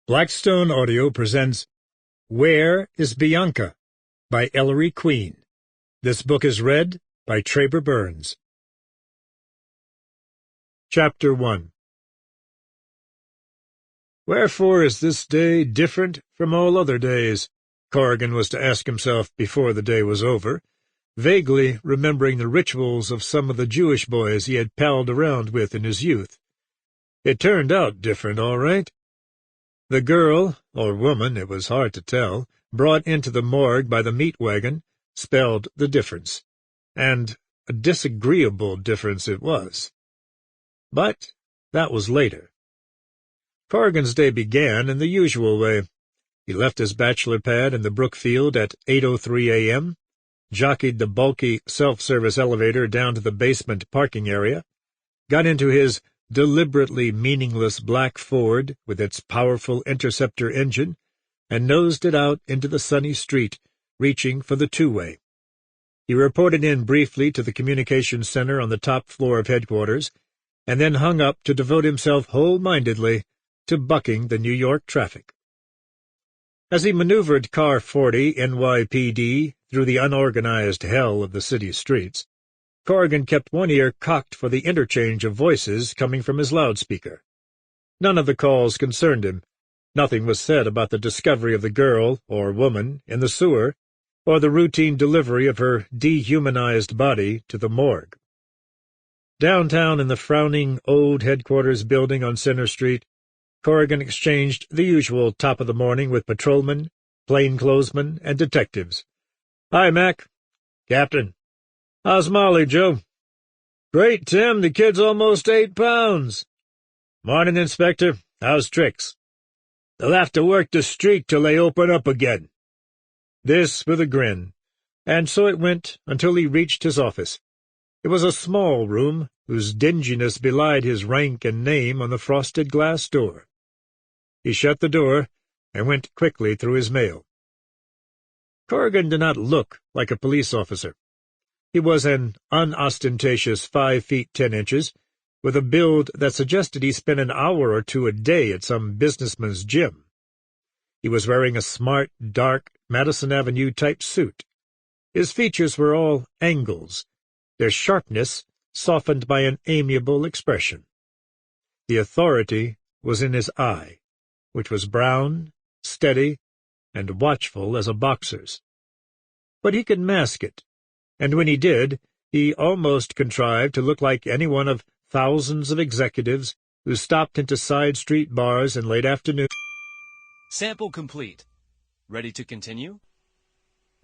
Blackstone Audio presents Where is Bianca? By Ellery Queen. This book is read by Traber Burns. Chapter 1. Wherefore is this day different from all other days? Corrigan was to ask himself before the day was over, vaguely remembering the rituals of some of the Jewish boys he had palled around with in his youth. It turned out different, all right. The girl, or woman, it was hard to tell, brought into the morgue by the meat wagon, spelled the difference, and a disagreeable difference it was. But that was later. Corrigan's day began in the usual way. He left his bachelor pad in the Brookfield at 8:03 a.m., jockeyed the bulky self-service elevator down to the basement parking area, got into his deliberately meaningless black Ford with its powerful interceptor engine, and nosed it out into the sunny street, reaching for the two-way. He reported in briefly to the communications center on the top floor of headquarters, and then hung up to devote himself whole-mindedly to bucking the New York traffic. As he maneuvered Car 40 NYPD through the unorganized hell of the city streets, Corrigan kept one ear cocked for the interchange of voices coming from his loudspeaker. None of the calls concerned him. Nothing was said about the discovery of the girl, or woman, in the sewer, or the routine delivery of her dehumanized body to the morgue. Downtown in the frowning old headquarters building on Center Street, Corrigan exchanged the usual top of the morning with patrolmen, plainclothesmen, and detectives. "Hi, Mac." "Captain." "How's Molly, Joe?" "Great, Tim. The kid's almost 8 pounds. "Morning, Inspector. How's Trix?" "They'll have to work the street till they open up again." This with a grin, and so it went until he reached his office. It was a small room, whose dinginess belied his rank and name on the frosted glass door. He shut the door and went quickly through his mail. Corrigan did not look like a police officer. He was an unostentatious 5 feet 10 inches, with a build that suggested he spent an hour or two a day at some businessman's gym. He was wearing a smart, dark, Madison Avenue-type suit. His features were all angles, their sharpness softened by an amiable expression. The authority was in his eye, which was brown, steady, and watchful as a boxer's. But he could mask it, and when he did, he almost contrived to look like any one of thousands of executives who stopped into side-street bars in late afternoon. Sample complete. Ready to continue?